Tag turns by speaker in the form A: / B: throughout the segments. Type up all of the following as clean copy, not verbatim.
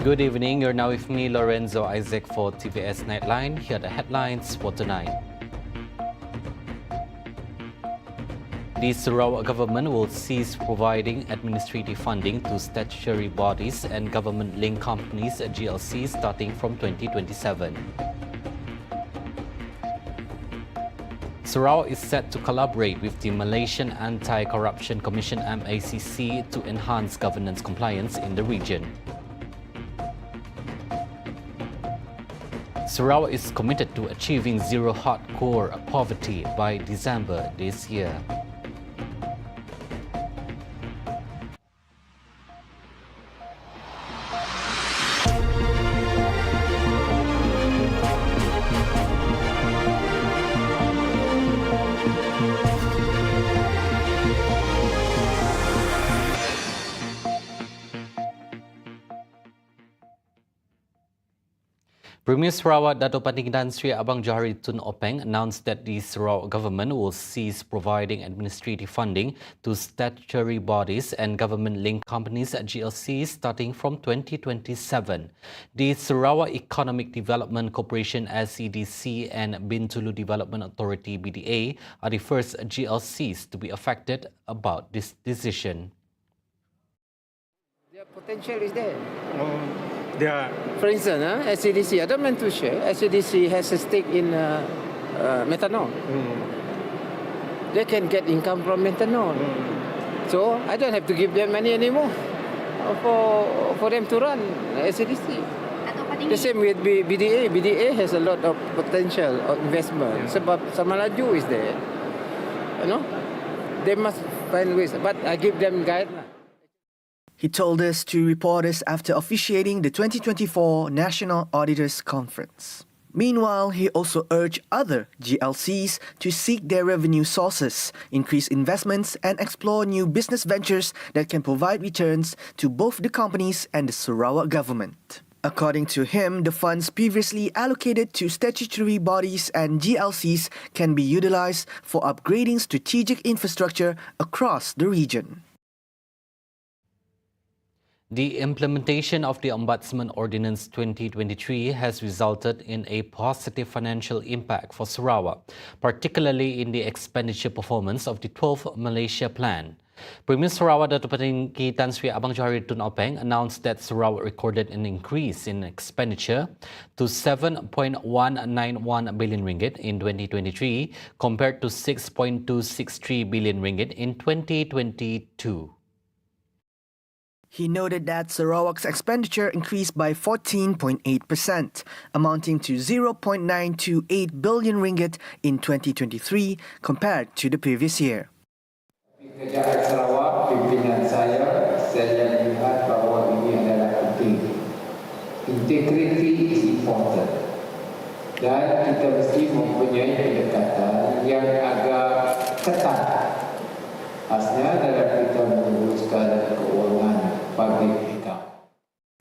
A: Good evening, you're now with me, Lorenzo Isaac, for Tvs Nightline. Here are the headlines for tonight. The Sarawak government will cease providing administrative funding to statutory bodies and government-linked companies at GLC starting from 2027. Sarawak is set to collaborate with the Malaysian AntiCorruption Commission MACC to enhance governance compliance in the region. Sarawak is committed to achieving zero hardcore poverty by December this year. Premier Sarawak Dato' Patinggi Tan Sri Abang Johari Tun Openg announced that the Sarawak government will cease providing administrative funding to statutory bodies and government-linked companies at GLC starting from 2027. The Sarawak Economic Development Corporation SEDC and Bintulu Development Authority BDA are the first GLCs to be affected about this decision.
B: Their potential is there.
C: Yeah.
B: For instance, SEDC, I don't mean to share, SEDC has a stake in methanol. They can get income from methanol. So I don't have to give them money anymore for them to run SEDC. The same with BDA. BDA has a lot of potential of investment. Sebab Samalaju is there. You know, they must find ways. But I give them guidelines.
D: He told us to reporters after officiating the 2024 National Auditors Conference. Meanwhile, he also urged other GLCs to seek their revenue sources, increase investments and explore new business ventures that can provide returns to both the companies and the Sarawak government. According to him, the funds previously allocated to statutory bodies and GLCs can be utilized for upgrading strategic infrastructure across the region.
A: The implementation of the Ombudsman Ordinance 2023 has resulted in a positive financial impact for Sarawak, particularly in the expenditure performance of the 12th Malaysia Plan. Premier Sarawak Dato' Patinggi Tan Sri Abang Johari Tun Openg announced that Sarawak recorded an increase in expenditure to 7.191 billion ringgit in 2023 compared to 6.263 billion ringgit in 2022.
D: He noted that Sarawak's expenditure increased by 14.8%, amounting to 0.928 billion ringgit in 2023 compared to the previous year.
E: Kerajaan Sarawak, pimpinan saya lihat bahawa ini adalah penting. Integrity is important. Dan kita mesti mempunyai pendekatan yang agak ketat. Khasnya dalam kita menguruskan keuangan public income.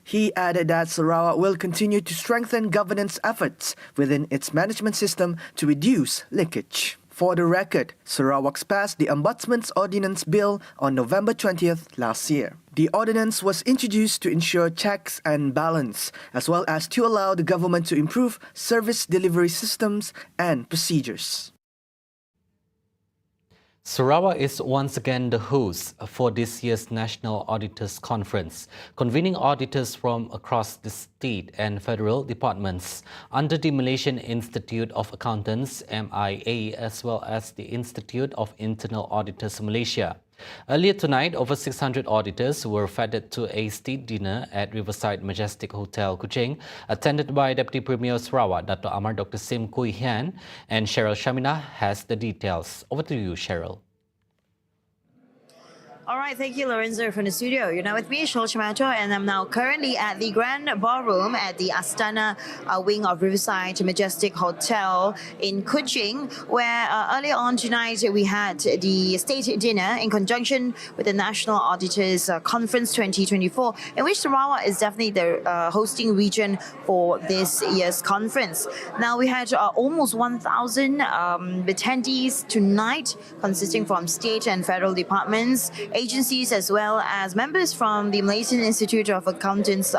D: He added that Sarawak will continue to strengthen governance efforts within its management system to reduce leakage. For the record, Sarawak passed the Ombudsman's Ordinance Bill on November 20th last year. The ordinance was introduced to ensure checks and balance, as well as to allow the government to improve service delivery systems and procedures.
A: Sarawak is once again the host for this year's National Auditors Conference, convening auditors from across the state and federal departments under the Malaysian Institute of Accountants MIA as well as the Institute of Internal Auditors Malaysia. Earlier tonight, over 600 auditors were feted to a state dinner at Riverside Majestic Hotel, Kuching, attended by Deputy Premier Sarawak, Dato' Amar Dr. Sim Kui Hian, and Cheryl Shamina has the details. Over to you, Cheryl.
F: All right, thank you, Lorenzo, from the studio. You're now with me, Cheryl Shamato, and I'm now currently at the Grand Ballroom at the Astana wing of Riverside Majestic Hotel in Kuching, where earlier on tonight we had the state dinner in conjunction with the National Auditors Conference 2024, in which Sarawak is definitely the hosting region for this year's conference. Now, we had almost 1,000 attendees tonight, consisting from state and federal departments, agencies as well as members from the Malaysian Institute of Accountants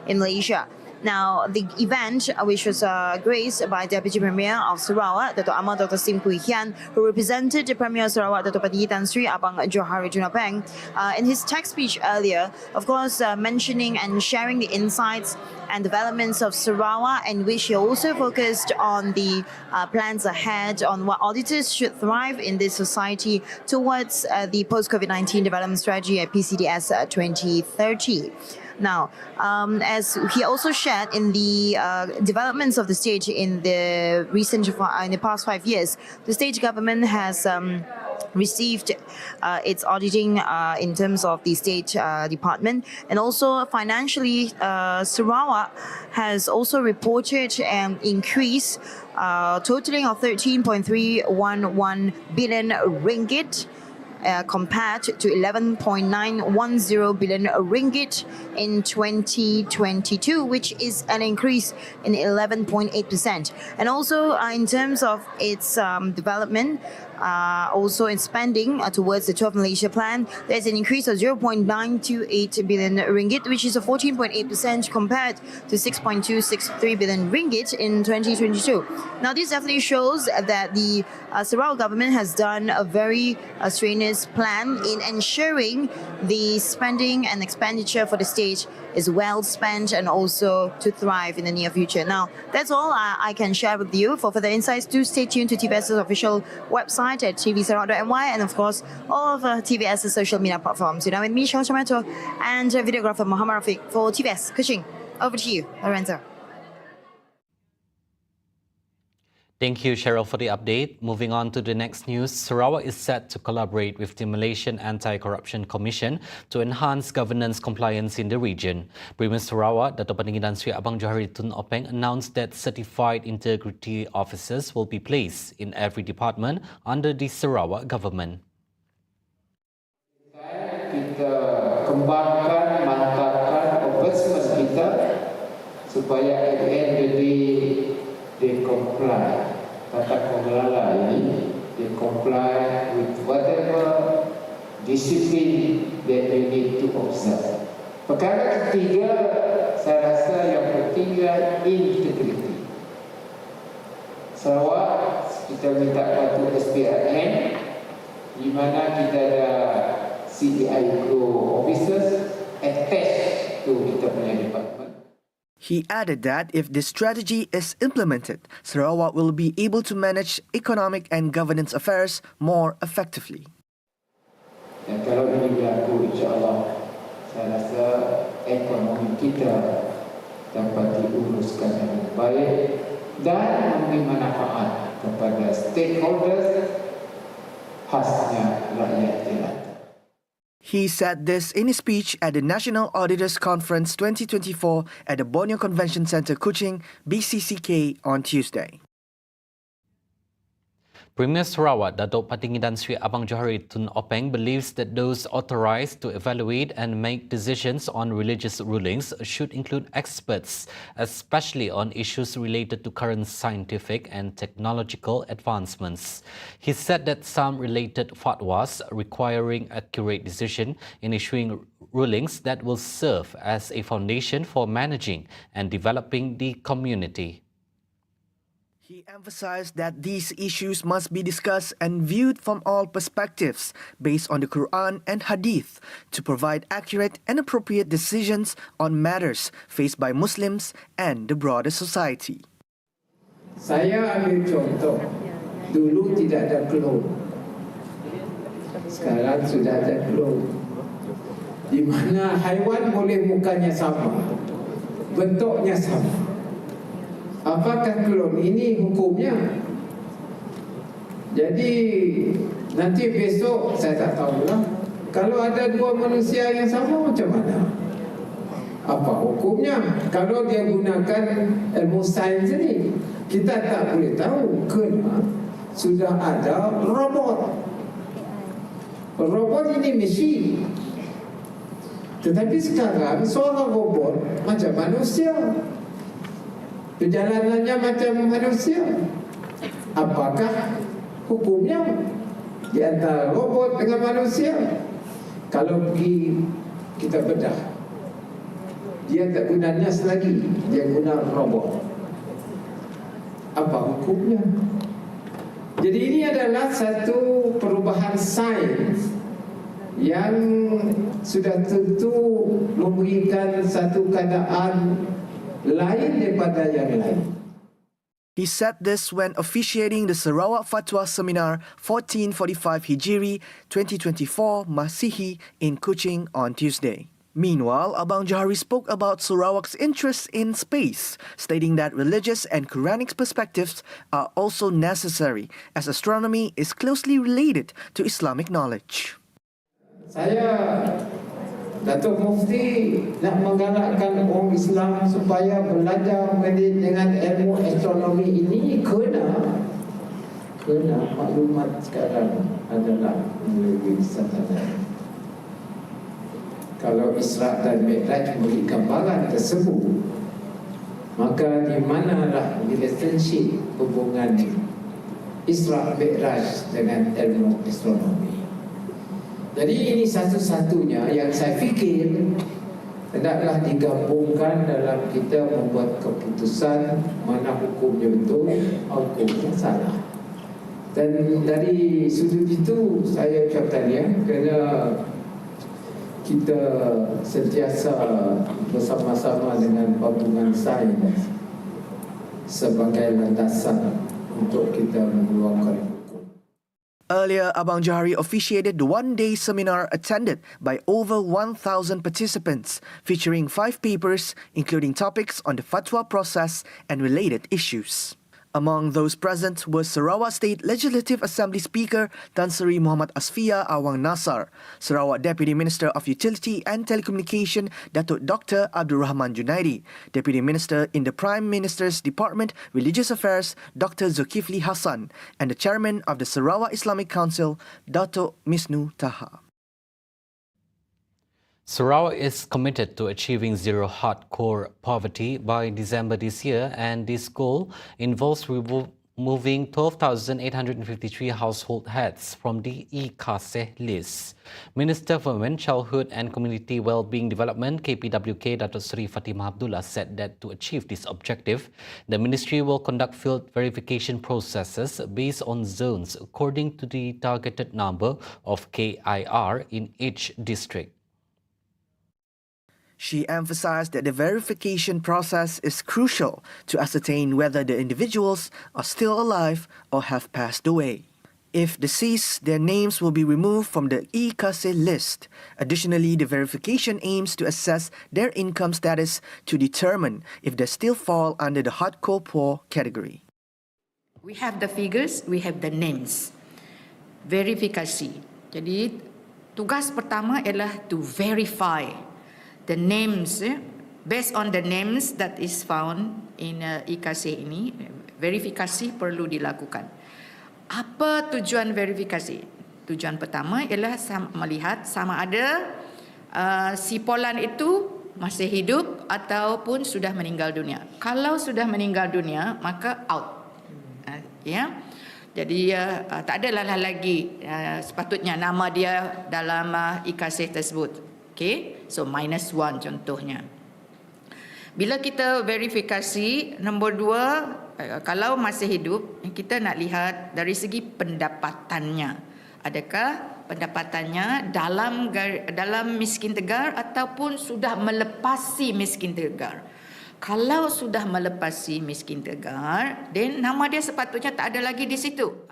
F: in Malaysia. Now, the event, which was graced by Deputy Premier of Sarawak, Dato' Amar Dr. Sim Kui Hian, who represented the Premier of Sarawak, Dato' Patinggi Tan Sri Abang Johari Tun Openg, in his text speech earlier, of course, mentioning and sharing the insights and developments of Sarawak, in which he also focused on the plans ahead on what auditors should thrive in this society towards the post-COVID-19 development strategy at PCDS 2030. Now, as he also shared in the developments of the state in the past 5 years, the state government has received its auditing in terms of the state department, and also financially, Sarawak has also reported an increase totaling of 13.311 billion ringgit. Compared to 11.910 billion ringgit in 2022, which is an increase in 11.8%. And also in terms of its development, also in spending towards the 12 Malaysia plan, there's an increase of 0.928 billion ringgit, which is a 14.8% compared to 6.263 billion ringgit in 2022. Now, this definitely shows that the Sarawak government has done a very strenuous plan in ensuring the spending and expenditure for the state is well spent and also to thrive in the near future. Now, that's all I can share with you. For further insights, do stay tuned to TVS's official website at tvsarawak.my, and of course, all of TVS's social media platforms. You know, with me, Shah Chamato, and videographer Muhammad Rafiq for TVS Kuching. Over to you, Lorenzo.
A: Thank you, Cheryl, for the update. Moving on to the next news, Sarawak is set to collaborate with the Malaysian AntiCorruption Commission to enhance governance compliance in the region. Premier Sarawak, Dato' Patinggi Tan Sri Abang Johari Tun Openg, announced that certified integrity officers will be placed in every department under the Sarawak government.
E: Kita kembangkan, mantapkan ombudsman kita supaya at the end of the day they comply. Tata kelola ini, they comply with whatever discipline that they need to observe. Perkara ketiga, saya rasa yang penting adalah integrity. Sarawak, kita minta bantu SPRN, di mana kita ada CDI Pro officers attached to kita punya department.
D: He added that if this strategy is implemented, Sarawak will be able to manage economic and governance affairs more effectively.
E: Dan kalau ini berlaku, insya-Allah, saya rasa ekonomi kita dapat diuruskan dengan baik dan memberi manfaat kepada stakeholders, khasnya rakyat jelata.
D: He said this in his speech at the National Auditors Conference 2024 at the Borneo Convention Centre, Kuching, BCCK, on Tuesday.
A: Premier Sarawak, Dato' Patinggi Tan Sri Abang Johari Tun Openg, believes that those authorized to evaluate and make decisions on religious rulings should include experts, especially on issues related to current scientific and technological advancements. He said that some related fatwas requiring accurate decision in issuing rulings that will serve as a foundation for managing and developing the community.
D: He emphasized that these issues must be discussed and viewed from all perspectives based on the Quran and Hadith to provide accurate and appropriate decisions on matters faced by Muslims and the broader society.
E: Saya ambil contoh, dulu tidak ada klon, sekarang sudah ada klon, di mana haiwan boleh mukanya sama, bentuknya sama. Apakah klon ini hukumnya? Jadi nanti besok saya tak tahulah. Kalau ada dua manusia yang sama macam mana? Apa hukumnya? Kalau dia gunakan ilmu sains ini, kita tak boleh tahu kerana sudah ada robot. Robot ini mesin. Tetapi sekarang seorang robot macam manusia. Perjalanannya macam manusia. Apakah hukumnya di antara robot dengan manusia? Kalau pergi kita bedah, dia tak guna nas lagi, dia guna robot. Apa hukumnya? Jadi ini adalah satu perubahan sains yang sudah tentu memberikan satu keadaan lain daripada yang lain.
D: He said this when officiating the Sarawak Fatwa Seminar 1445 Hijri 2024 Masihi in Kuching on Tuesday. Meanwhile, Abang Johari spoke about Sarawak's interest in space, stating that religious and Quranic perspectives are also necessary as astronomy is closely related to Islamic knowledge.
E: Saya, Datuk Mufti, nak menggalakkan orang Islam supaya belajar dengan ilmu astronomi ini kena maklumat sekarang adalah melalui satelit. Kalau Isra dan Mi'raj memberi gambaran tersebut, maka di manalah relationship hubungan Isra Mi'raj dengan ilmu astronomi. Jadi ini satu-satunya yang saya fikir hendaklah digabungkan dalam kita membuat keputusan mana hukumnya betul, hukumnya salah. Dan dari sudut itu saya ucap tahniah kerana kita sentiasa bersama-sama dengan gabungan sains sebagai landasan untuk kita mengeluarkan hukum.
D: Earlier, Abang Johari officiated the one-day seminar attended by over 1,000 participants, featuring 5 papers, including topics on the fatwa process and related issues. Among those present were Sarawak State Legislative Assembly Speaker Tan Sri Muhammad Asfia Awang Nasar, Sarawak Deputy Minister of Utility and Telecommunication Datuk Dr. Abdul Rahman Junaidi, Deputy Minister in the Prime Minister's Department Religious Affairs Dr. Zulkifli Hassan, and the Chairman of the Sarawak Islamic Council Datuk Misnu Taha.
A: Sarawak is committed to achieving zero hardcore poverty by December this year, and this goal involves removing 12,853 household heads from the e-Kaseh list. Minister for Women, Childhood and Community Wellbeing Development, KPWK, Datuk Seri Fatimah Abdullah, said that to achieve this objective, the ministry will conduct field verification processes based on zones according to the targeted number of KIR in each district.
D: She emphasized that the verification process is crucial to ascertain whether the individuals are still alive or have passed away. If deceased, their names will be removed from the e-Kaseh list. Additionally, the verification aims to assess their income status to determine if they still fall under the hardcore poor category.
G: We have the figures, we have the names. Verifikasi. Jadi, tugas pertama ialah to verify the names, based on the names that is found in e-Kaseh ini, verifikasi perlu dilakukan. Apa tujuan verifikasi? Tujuan pertama ialah melihat sama ada si Polan itu masih hidup ataupun sudah meninggal dunia. Kalau sudah meninggal dunia, maka out. Ya. Jadi tak adalah lagi sepatutnya nama dia dalam e-Kaseh tersebut. Okay, so -1 contohnya. Bila kita verifikasi, nombor 2, kalau masih hidup, kita nak lihat dari segi pendapatannya. Adakah pendapatannya dalam miskin tegar ataupun sudah melepasi miskin tegar? Kalau sudah melepasi miskin tegar, then nama dia sepatutnya tak ada lagi di situ.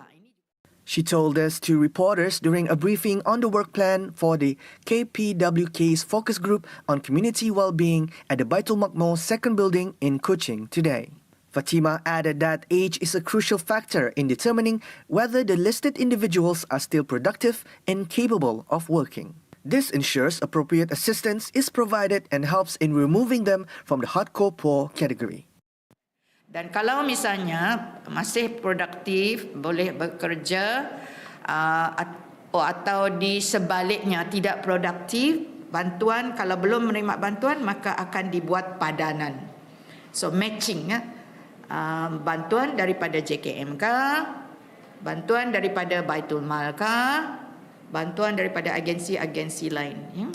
D: She told this to reporters during a briefing on the work plan for the KPWK's focus group on community well-being at the Baitul Maqmur second building in Kuching today. Fatima added that age is a crucial factor in determining whether the listed individuals are still productive and capable of working. This ensures appropriate assistance is provided and helps in removing them from the hardcore poor category.
G: Dan kalau misalnya masih produktif, boleh bekerja atau di sebaliknya tidak produktif, bantuan kalau belum menerima bantuan maka akan dibuat padanan. So matching bantuan daripada JKM kah, bantuan daripada Baitul Mal kah, bantuan daripada agensi-agensi lain. Ya.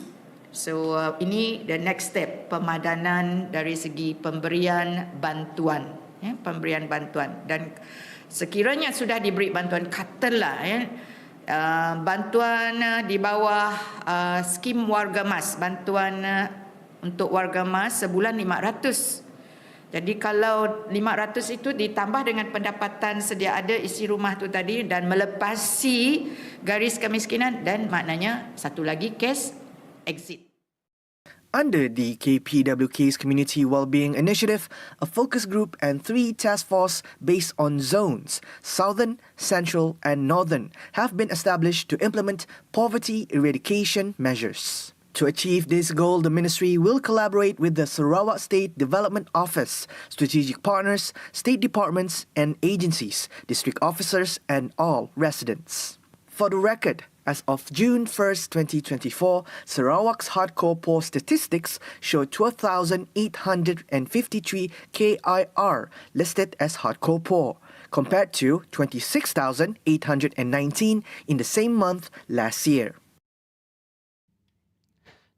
G: So ini the next step, pemadanan dari segi pemberian bantuan. Ya, pemberian bantuan. Dan sekiranya sudah diberi bantuan, katalah bantuan di bawah skim warga mas, bantuan untuk warga mas sebulan 500. Jadi kalau 500 itu ditambah dengan pendapatan sedia ada isi rumah tu tadi dan melepasi garis kemiskinan, dan maknanya satu lagi kes exit.
D: Under the KPWK's Community Wellbeing Initiative, a focus group and 3 task force based on zones, Southern, Central and Northern, have been established to implement poverty eradication measures. To achieve this goal, the ministry will collaborate with the Sarawak State Development Office, strategic partners, state departments and agencies, district officers and all residents. For the record, as of June 1st, 2024, Sarawak's hardcore poor statistics show 12,853 KIR listed as hardcore poor, compared to 26,819 in the same month last year.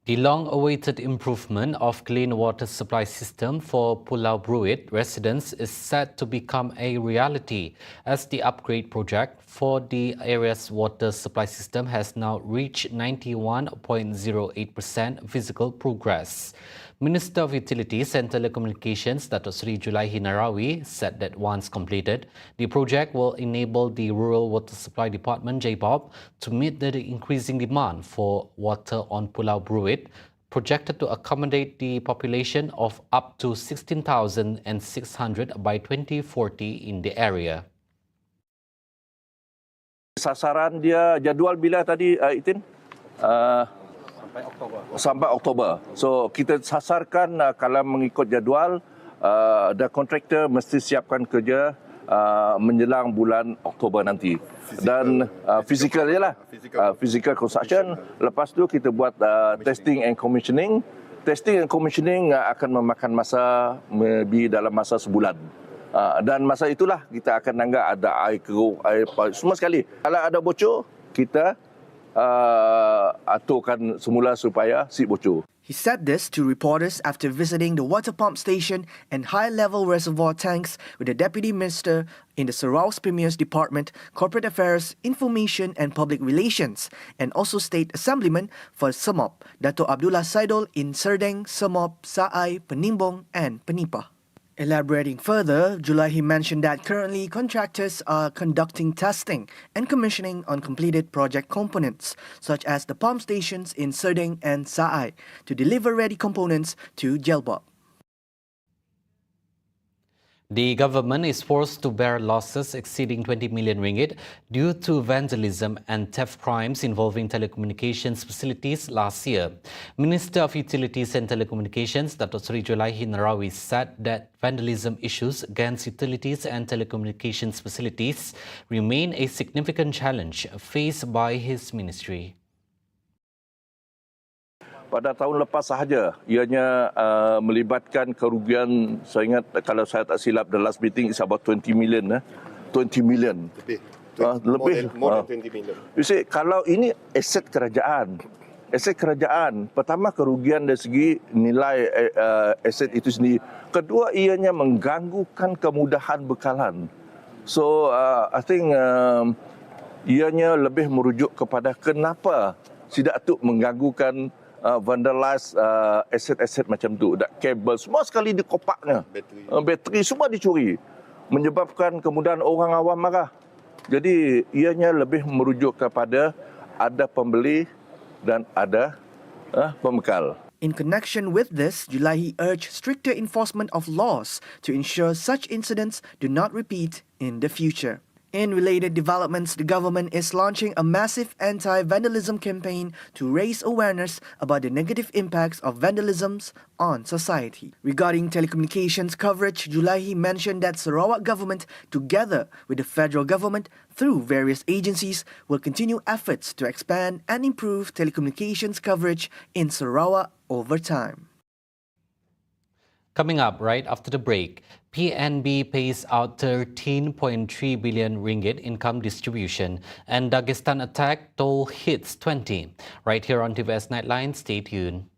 A: The long-awaited improvement of clean water supply system for Pulau Bruit residents is set to become a reality as the upgrade project for the area's water supply system has now reached 91.08% physical progress. Minister of Utilities and Telecommunications Dato' Sri Julaihi Narawi said that once completed, the project will enable the Rural Water Supply Department JBOP to meet the increasing demand for water on Pulau Bruit, projected to accommodate the population of up to 16,600 by 2040 in the area.
H: Sasaran dia jadual bila tadi, Itin? Sampai Oktober. So kita sasarkan kalau mengikut jadual, the contractor mesti siapkan kerja menjelang bulan Oktober nanti. Dan physical je lah. Physical construction. Lepas tu kita buat testing and commissioning. Testing and commissioning akan memakan masa lebih dalam masa sebulan. Dan masa itulah kita akan nanggap ada air keruh, air semua sekali. Kalau ada bocor, kita aturkan semula supaya si bocor.
D: He said this to reporters after visiting the water pump station and high-level reservoir tanks with the Deputy Minister in the Sarawak Premier's Department, Corporate Affairs, Information and Public Relations, and also State Assemblyman for Semop, Dato' Abdullah Saidol in Serdang, Semop, Saai, Penimbong and Penipah. Elaborating further, Julaihi mentioned that currently contractors are conducting testing and commissioning on completed project components, such as the pump stations in Serdang and Saai, to deliver ready components to JELBOP.
A: The government is forced to bear losses exceeding 20 million ringgit due to vandalism and theft crimes involving telecommunications facilities last year. Minister of Utilities and Telecommunications Dato' Sri Julaihi Narawi said that vandalism issues against utilities and telecommunications facilities remain a significant challenge faced by his ministry.
H: Pada tahun lepas sahaja, ianya melibatkan kerugian, saya ingat kalau saya tak silap, the last meeting is about 20 million. 20 million. Lebih.
I: More than 20 million.
H: You see, kalau ini aset kerajaan, pertama kerugian dari segi nilai aset itu sendiri. Kedua, ianya mengganggukan kemudahan bekalan. So, I think ianya lebih merujuk kepada kenapa tidak tu mengganggukan vandalize aset-aset macam tu. Kabel semua sekali dikopaknya. Bateri semua dicuri. Menyebabkan kemudahan orang awam marah. Jadi ianya lebih merujuk kepada ada pembeli dan ada pembekal.
D: In connection with this, Julaihi urged stricter enforcement of laws to ensure such incidents do not repeat in the future. In related developments, the government is launching a massive anti-vandalism campaign to raise awareness about the negative impacts of vandalism on society. Regarding telecommunications coverage, Julaihi mentioned that Sarawak government, together with the federal government, through various agencies, will continue efforts to expand and improve telecommunications coverage in Sarawak over time.
A: Coming up right after the break, PNB pays out 13.3 billion ringgit income distribution and Dagestan attack toll hits 20. Right here on Tvs Nightline, stay tuned.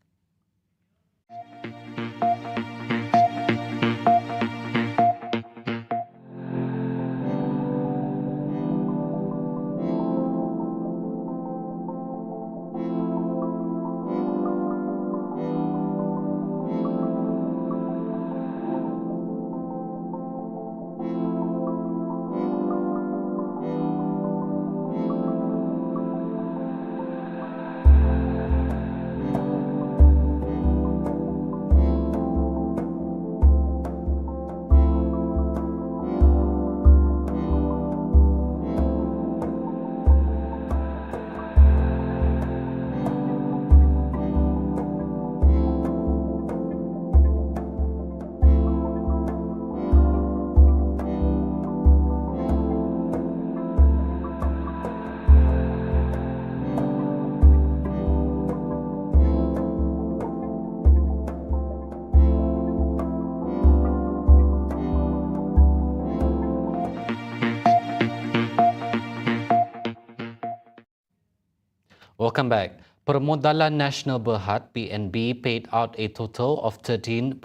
A: Welcome back. Permodalan Nasional Berhad (PNB) paid out a total of 13.3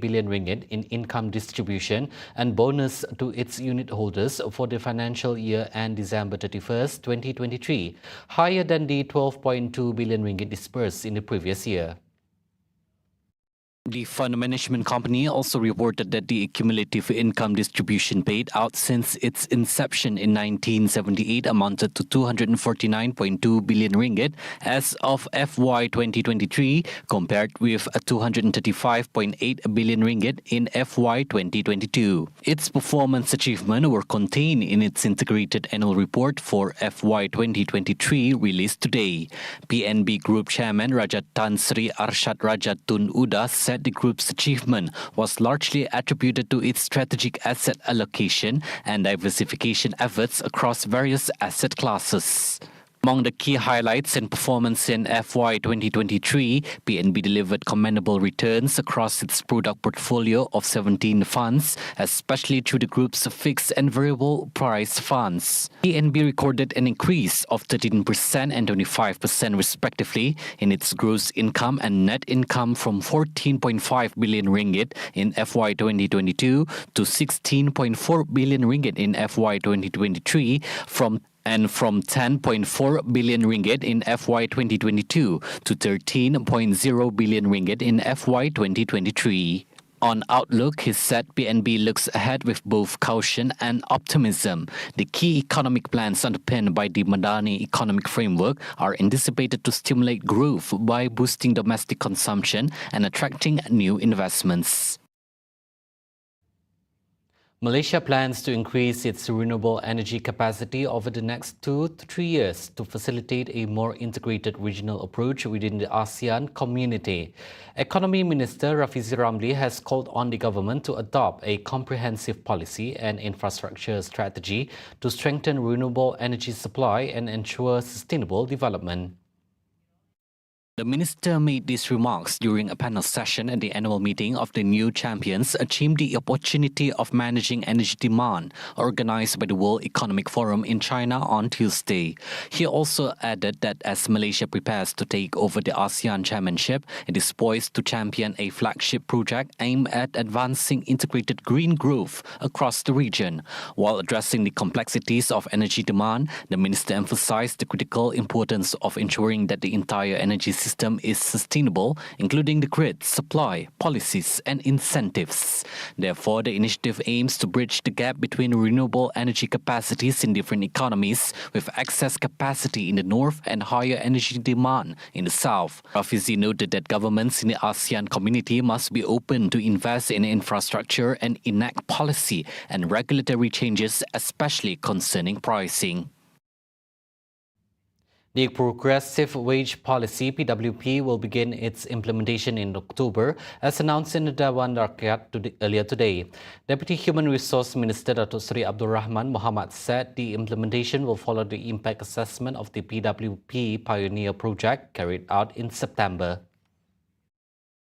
A: billion ringgit in income distribution and bonus to its unit holders for the financial year end December 31st, 2023, higher than the 12.2 billion ringgit disbursed in the previous year. The fund management company also reported that the cumulative income distribution paid out since its inception in 1978 amounted to 249.2 billion ringgit as of FY 2023, compared with 235.8 billion ringgit in FY 2022. Its performance achievements were contained in its integrated annual report for FY 2023 released today. PNB Group Chairman Raja Tan Sri Arshad Raja Tun Uda said the group's achievement was largely attributed to its strategic asset allocation and diversification efforts across various asset classes. Among the key highlights and performance in FY 2023, PNB delivered commendable returns across its product portfolio of 17 funds, especially through the group's fixed and variable price funds. PNB recorded an increase of 13% and 25% respectively in its gross income and net income from 14.5 billion ringgit in FY 2022 to 16.4 billion ringgit in FY 2023 from 10.4 billion ringgit in FY 2022 to 13.0 billion ringgit in FY 2023. On outlook, he said PNB looks ahead with both caution and optimism. The key economic plans underpinned by the Madani economic framework are anticipated to stimulate growth by boosting domestic consumption and attracting new investments. Malaysia plans to increase its renewable energy capacity over the next 2 to 3 years to facilitate a more integrated regional approach within the ASEAN community. Economy Minister Rafizi Ramli has called on the government to adopt a comprehensive policy and infrastructure strategy to strengthen renewable energy supply and ensure sustainable development. The minister made these remarks during a panel session at the annual meeting of the New Champions, achieving the opportunity of managing energy demand, organized by the World Economic Forum in China on Tuesday. He also added that as Malaysia prepares to take over the ASEAN chairmanship, it is poised to champion a flagship project aimed at advancing integrated green growth across the region. While addressing the complexities of energy demand, the minister emphasized the critical importance of ensuring that the entire energy system is sustainable, including the grid, supply, policies and incentives. Therefore, the initiative aims to bridge the gap between renewable energy capacities in different economies with excess capacity in the north and higher energy demand in the south. Rafizi noted that governments in the ASEAN community must be open to invest in infrastructure and enact policy and regulatory changes, especially concerning pricing. The Progressive Wage Policy (PWP) will begin its implementation in October, as announced in the Dewan Rakyat earlier today. Deputy Human Resource Minister Datuk Seri Abdul Rahman Mohamad said the implementation will follow the impact assessment of the PWP Pioneer project carried out in September.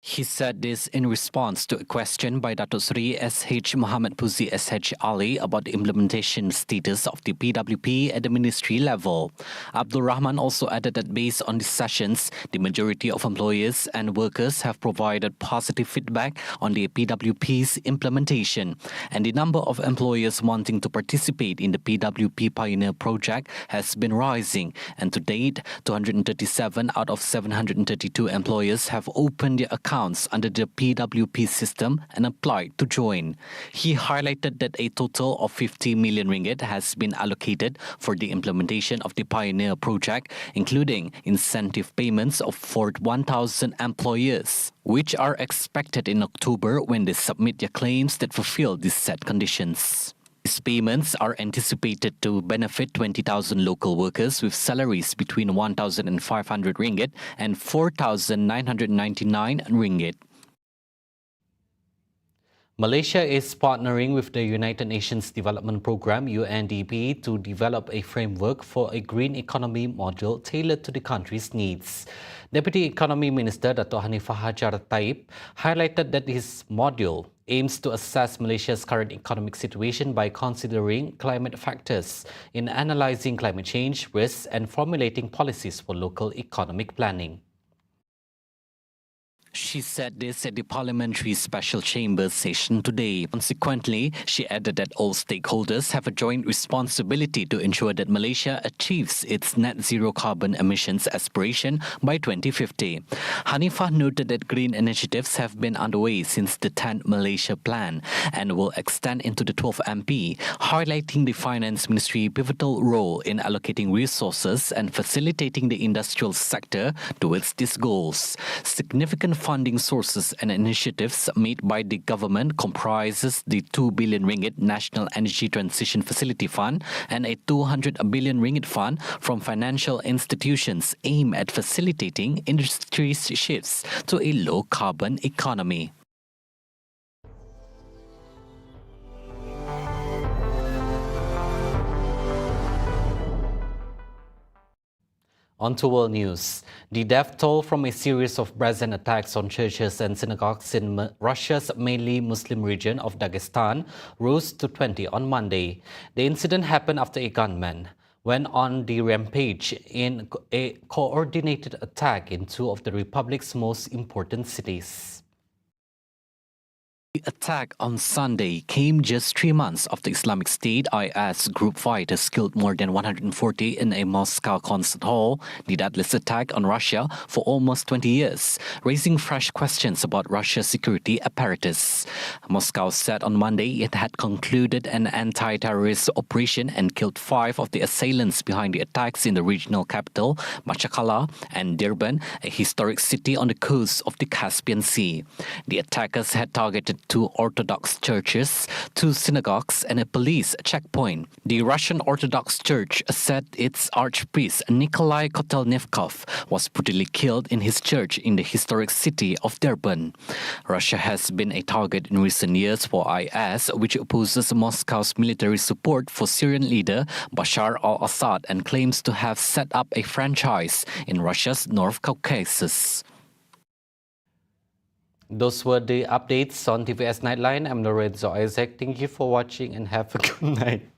A: He said this in response to a question by Datuk Seri SH Muhammad Puzi SH Ali about the implementation status of the PWP at the ministry level. Abdul Rahman also added that based on the sessions, the majority of employers and workers have provided positive feedback on the PWP's implementation, and the number of employers wanting to participate in the PWP Pioneer project has been rising, and to date, 237 out of 732 employers have opened their accounts under the PWP system and applied to join. He highlighted that a total of 50 million ringgit has been allocated for the implementation of the Pioneer project, including incentive payments for 1,000 employers, which are expected in October when they submit their claims that fulfill these set conditions. These payments are anticipated to benefit 20,000 local workers with salaries between 1,500 ringgit and 4,999 ringgit. Malaysia is partnering with the United Nations Development Programme UNDP to develop a framework for a green economy model tailored to the country's needs. Deputy Economy Minister Dato' Hanifah Hajar Taib highlighted that his module aims to assess Malaysia's current economic situation by considering climate factors in analysing climate change risks and formulating policies for local economic planning. She said this at the Parliamentary Special Chambers session today. Consequently, she added that all stakeholders have a joint responsibility to ensure that Malaysia achieves its net zero carbon emissions aspiration by 2050. Hanifah noted that green initiatives have been underway since the 10th Malaysia Plan and will extend into the 12th MP, highlighting the Finance Ministry's pivotal role in allocating resources and facilitating the industrial sector towards these goals. Significant funding sources and initiatives made by the government comprises the 2 billion ringgit National Energy Transition Facility Fund and a 200 billion ringgit fund from financial institutions aimed at facilitating industry's shifts to a low-carbon economy. On to world news. The death toll from a series of brazen attacks on churches and synagogues in Russia's mainly Muslim region of Dagestan rose to 20 on Monday. The incident happened after a gunman went on the rampage in a coordinated attack in two of the republic's most important cities. The attack on Sunday came just 3 months after Islamic State IS group fighters killed more than 140 in a Moscow concert hall, the deadliest attack on Russia for almost 20 years, raising fresh questions about Russia's security apparatus. Moscow said on Monday it had concluded an anti-terrorist operation and killed 5 of the assailants behind the attacks in the regional capital, Makhachkala, and Durban, a historic city on the coast of the Caspian Sea. The attackers had targeted 2 Orthodox churches, 2 synagogues, and a police checkpoint. The Russian Orthodox Church said its archpriest Nikolai Kotelnikov was brutally killed in his church in the historic city of Durban. Russia has been a target in recent years for IS, which opposes Moscow's military support for Syrian leader Bashar al-Assad and claims to have set up a franchise in Russia's North Caucasus. Those were the updates on Tvs Nightline. I'm Lorenzo Isaac. Thank you for watching and have a good night.